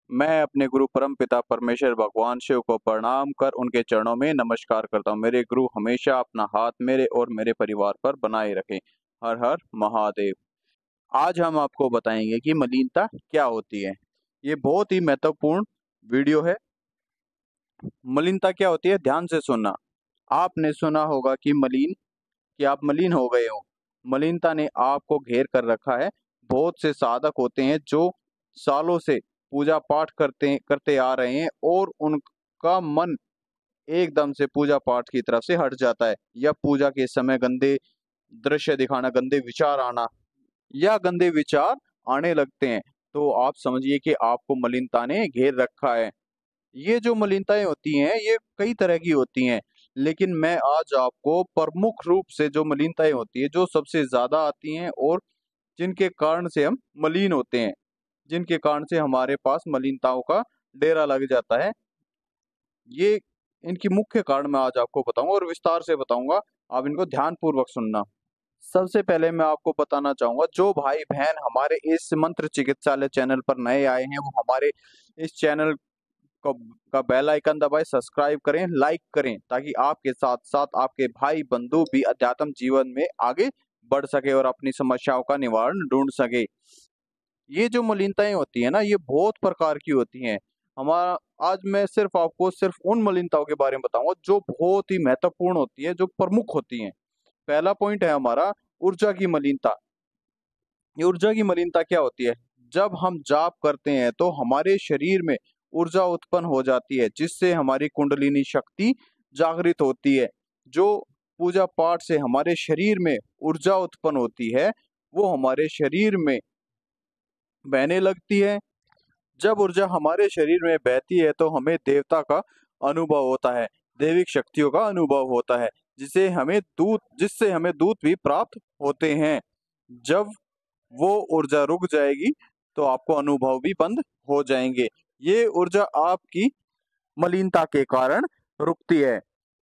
मैं अपने गुरु परम पिता परमेश्वर भगवान शिव को प्रणाम कर उनके चरणों में नमस्कार करता हूँ। मेरे गुरु हमेशा अपना हाथ मेरे और मेरे परिवार पर बनाए रखें। हर हर महादेव। आज हम आपको बताएंगे कि मलिनता क्या होती है। ये बहुत ही महत्वपूर्ण वीडियो है। मलिनता क्या होती है, ध्यान से सुनना। आपने सुना होगा कि आप मलिन हो गए हो। मलिनता ने आपको घेर कर रखा है। बहुत से साधक होते हैं जो सालों से पूजा पाठ करते आ रहे हैं और उनका मन एकदम से पूजा पाठ की तरफ से हट जाता है, या पूजा के समय गंदे दृश्य दिखाना, गंदे विचार आना या गंदे विचार आने लगते हैं। तो आप समझिए कि आपको मलिनता ने घेर रखा है। ये जो मलिनताएं होती हैं ये कई तरह की होती हैं, लेकिन मैं आज आपको प्रमुख रूप से जो मलिनताएं होती है, जो सबसे ज्यादा आती हैं और जिनके कारण से हम मलिन होते हैं, जिनके कारण से हमारे पास मलिनताओं का डेरा लग जाता है, ये इनकी मुख्य कारण मैं आज आपको बताऊंगा और विस्तार से बताऊंगा। आप इनको ध्यान पूर्वक सुनना। सबसे पहले मैं आपको बताना चाहूंगा, जो भाई बहन हमारे इस मंत्र चिकित्सालय चैनल पर नए आए हैं वो हमारे इस चैनल को का बेल आइकन दबाएं, सब्सक्राइब करें, लाइक करें, ताकि आपके साथ साथ आपके भाई बंधु भी अध्यात्म जीवन में आगे बढ़ सके और अपनी समस्याओं का निवारण ढूंढ सके। ये जो मलिनताएं होती है ना, ये बहुत प्रकार की होती हैं। हमारा आज मैं सिर्फ उन मलिनताओं के बारे में बताऊंगा जो बहुत ही महत्वपूर्ण होती है, जो प्रमुख होती हैं। पहला पॉइंट है हमारा ऊर्जा की मलिनता। ये ऊर्जा की मलिनता क्या होती है? जब हम जाप करते हैं तो हमारे शरीर में ऊर्जा उत्पन्न हो जाती है, जिससे हमारी कुंडलिनी शक्ति जागृत होती है। जो पूजा पाठ से हमारे शरीर में ऊर्जा उत्पन्न होती है वो हमारे शरीर में बहने लगती है। जब ऊर्जा हमारे शरीर में बहती है तो हमें देवता का अनुभव होता है, दैविक शक्तियों का अनुभव होता है, जिससे हमें दूत भी प्राप्त होते हैं। जब वो ऊर्जा रुक जाएगी तो आपको अनुभव भी बंद हो जाएंगे। ये ऊर्जा आपकी मलिनता के कारण रुकती है।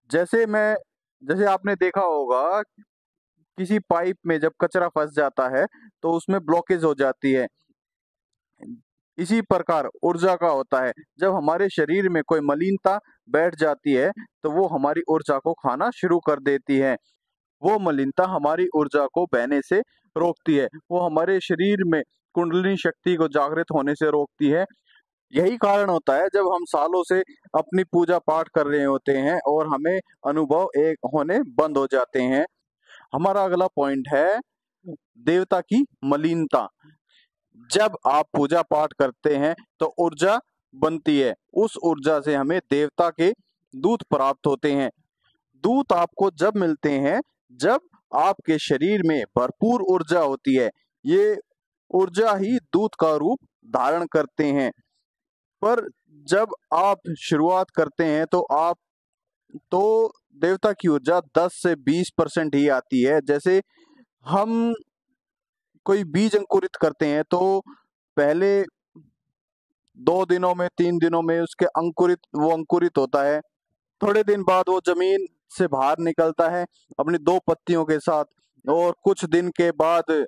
जैसे आपने देखा होगा, किसी पाइप में जब कचरा फंस जाता है तो उसमें ब्लॉकेज हो जाती है। इसी प्रकार ऊर्जा का होता है। जब हमारे शरीर में कोई मलिनता बैठ जाती है तो वो हमारी ऊर्जा को खाना शुरू कर देती है। वो मलिनता हमारी ऊर्जा को बहने से रोकती है, वो हमारे शरीर में कुंडलिनी शक्ति को जागृत होने से रोकती है। यही कारण होता है जब हम सालों से अपनी पूजा पाठ कर रहे होते हैं और हमें अनुभव एक होने बंद हो जाते हैं। हमारा अगला पॉइंट है देवता की मलिनता। जब आप पूजा पाठ करते हैं तो ऊर्जा बनती है, उस ऊर्जा से हमें देवता के दूत प्राप्त होते हैं। दूत आपको जब मिलते हैं जब आपके शरीर में भरपूर ऊर्जा होती है। ये ऊर्जा ही दूत का रूप धारण करते हैं। पर जब आप शुरुआत करते हैं तो देवता की ऊर्जा 10 से 20% ही आती है। जैसे हम कोई बीज अंकुरित करते हैं तो पहले 2 दिनों में 3 दिनों में उसके अंकुरित होता है। थोड़े दिन बाद वो जमीन से बाहर निकलता है अपनी 2 पत्तियों के साथ, और कुछ दिन के बाद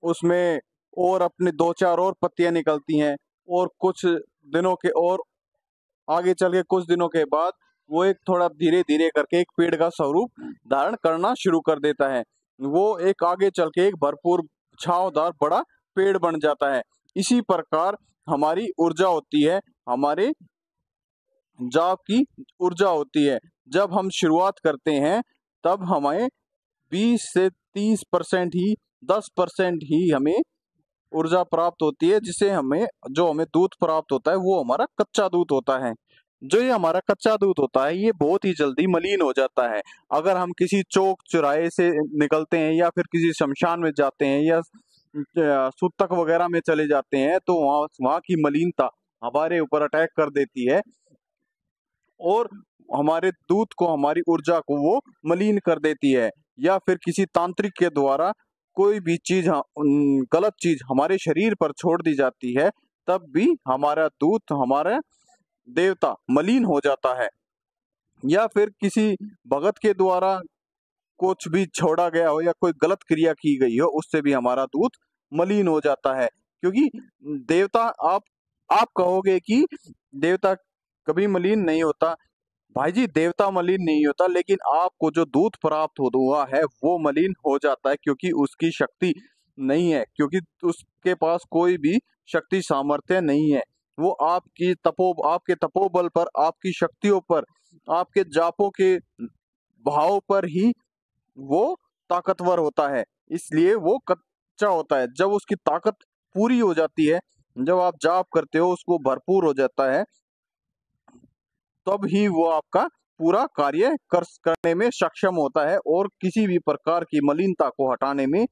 उसमें और अपनी 2-4 और पत्तियां निकलती हैं, और कुछ दिनों के और आगे चल के कुछ दिनों के बाद वो एक थोड़ा धीरे धीरे करके एक पेड़ का स्वरूप धारण करना शुरू कर देता है। वो एक आगे चल के एक भरपूर छांवदार बड़ा पेड़ बन जाता है। इसी प्रकार हमारी ऊर्जा होती है, हमारे जाप की ऊर्जा होती है। जब हम शुरुआत करते हैं तब हमें 20 से 30% ही 10% ही हमें ऊर्जा प्राप्त होती है, जिसे हमें दूध प्राप्त होता है वो हमारा कच्चा दूध होता है। जो ये हमारा कच्चा दूध होता है ये बहुत ही जल्दी मलिन हो जाता है। अगर हम किसी चौक चौराहे से निकलते हैं या फिर किसी शमशान में जाते हैं या सूतक वगैरह में चले जाते हैं तो वहाँ की मलिनता हमारे ऊपर अटैक कर देती है और हमारे दूध को, हमारी ऊर्जा को वो मलिन कर देती है। या फिर किसी तांत्रिक के द्वारा कोई भी चीज, गलत चीज हमारे शरीर पर छोड़ दी जाती है, तब भी हमारा दूध, हमारा देवता मलिन हो जाता है। या फिर किसी भगत के द्वारा कुछ भी छोड़ा गया हो या कोई गलत क्रिया की गई हो, उससे भी हमारा दूध मलिन हो जाता है। क्योंकि देवता, आप आप कहोगे कि देवता कभी मलिन नहीं होता। भाई जी, देवता मलिन नहीं होता, लेकिन आपको जो दूध प्राप्त हुआ है वो मलिन हो जाता है, क्योंकि उसकी शक्ति नहीं है, क्योंकि उसके पास कोई भी शक्ति सामर्थ्य नहीं है। वो आपके तपोबल पर, आपकी शक्तियों पर, आपके जापों के भाव पर ही वो ताकतवर होता है। इसलिए वो कच्चा होता है। जब उसकी ताकत पूरी हो जाती है, जब आप जाप करते हो, उसको भरपूर हो जाता है, तब ही वो आपका पूरा कार्य करने में सक्षम होता है और किसी भी प्रकार की मलिनता को हटाने में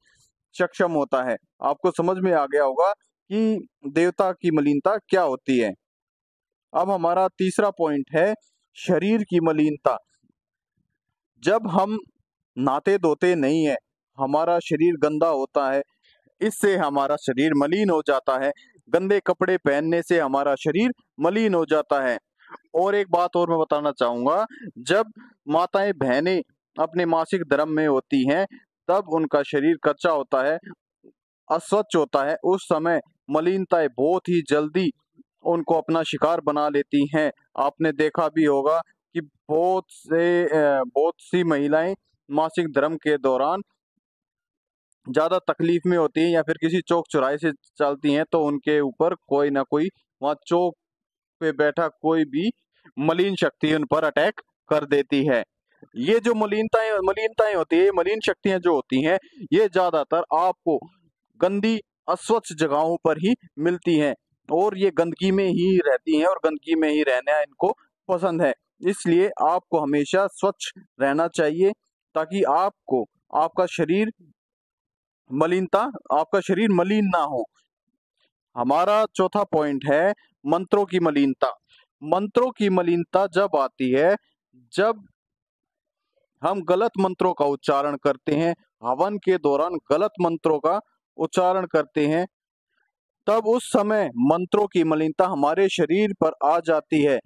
सक्षम होता है। आपको समझ में आ गया होगा कि देवता की मलिनता क्या होती है। अब हमारा तीसरा पॉइंट है शरीर की मलिनता। जब हम नहाते धोते नहीं है, हमारा शरीर गंदा होता है, इससे हमारा शरीर मलिन हो जाता है। गंदे कपड़े पहनने से हमारा शरीर मलिन हो जाता है। और एक बात और मैं बताना चाहूंगा, जब माताएं बहनें अपने मासिक धर्म में होती हैं, तब उनका शरीर कच्चा होता है, अस्वच्छ होता है। उस समय मलिनताएं बहुत ही जल्दी उनको अपना शिकार बना लेती हैं। आपने देखा भी होगा कि बहुत सी महिलाएं मासिक धर्म के दौरान ज्यादा तकलीफ में होती हैं, या फिर किसी चौक चौराहे से चलती हैं, तो उनके ऊपर कोई ना कोई, वहां चौक पे बैठा कोई भी मलिन शक्ति उन पर अटैक कर देती है। ये जो मलिनताएं होती है, मलिन शक्तियां जो होती हैं, ये ज्यादातर आपको गंदी अस्वच्छ जगहों पर ही मिलती हैं, और ये गंदगी में ही रहती हैं, और गंदगी में ही रहना इनको पसंद है। इसलिए आपको हमेशा स्वच्छ रहना चाहिए, ताकि मलिनता आपका शरीर मलिन ना हो। हमारा चौथा पॉइंट है मंत्रों की मलिनता। मंत्रों की मलिनता जब आती है, जब हम गलत मंत्रों का उच्चारण करते हैं, हवन के दौरान गलत मंत्रों का उच्चारण करते हैं, तब उस समय मंत्रों की मलिनता हमारे शरीर पर आ जाती है।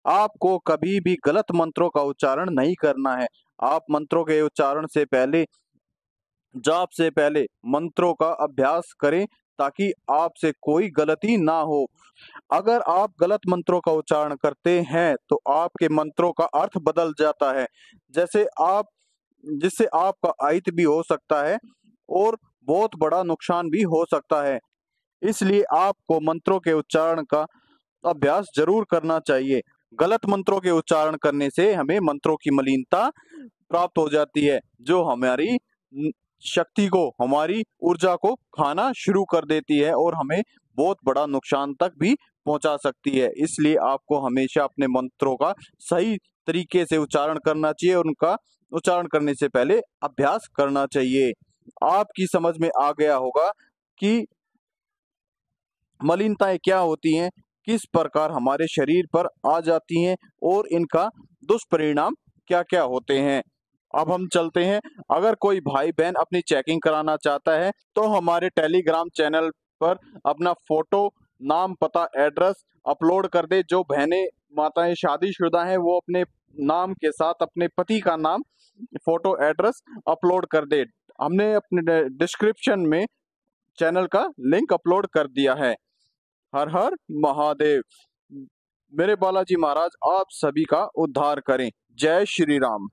आपको कभी भी गलत मंत्रों का उच्चारण नहीं करना है। आप मंत्रों के उच्चारण से पहले, जाप से पहले मंत्रों का अभ्यास करें, ताकि आपसे कोई गलती ना हो। अगर आप गलत मंत्रों का उच्चारण करते हैं, तो आपके मंत्रों का अर्थ बदल जाता है, जैसे आप जिससे आपका अहित भी हो सकता है और बहुत बड़ा नुकसान भी हो सकता है। इसलिए आपको मंत्रों के उच्चारण का अभ्यास जरूर करना चाहिए। गलत मंत्रों के उच्चारण करने से हमें मंत्रों की मलिनता प्राप्त हो जाती है, जो हमारी शक्ति को, हमारी ऊर्जा को खाना शुरू कर देती है, और हमें बहुत बड़ा नुकसान तक भी पहुंचा सकती है। इसलिए आपको हमेशा अपने मंत्रों का सही तरीके से उच्चारण करना चाहिए, और उनका उच्चारण करने से पहले अभ्यास करना चाहिए। आपकी समझ में आ गया होगा कि मलिनताएं क्या होती हैं, किस प्रकार हमारे शरीर पर आ जाती हैं, और इनका दुष्परिणाम क्या क्या होते हैं। अब हम चलते हैं। अगर कोई भाई बहन अपनी चेकिंग कराना चाहता है, तो हमारे टेलीग्राम चैनल पर अपना फोटो, नाम, पता, एड्रेस अपलोड कर दे। जो बहनें माताएं शादीशुदा हैं, वो अपने नाम के साथ अपने पति का नाम, फोटो, एड्रेस अपलोड कर दे। हमने अपने डिस्क्रिप्शन में चैनल का लिंक अपलोड कर दिया है। हर हर महादेव। मेरे बालाजी महाराज आप सभी का उद्धार करें। जय श्री राम।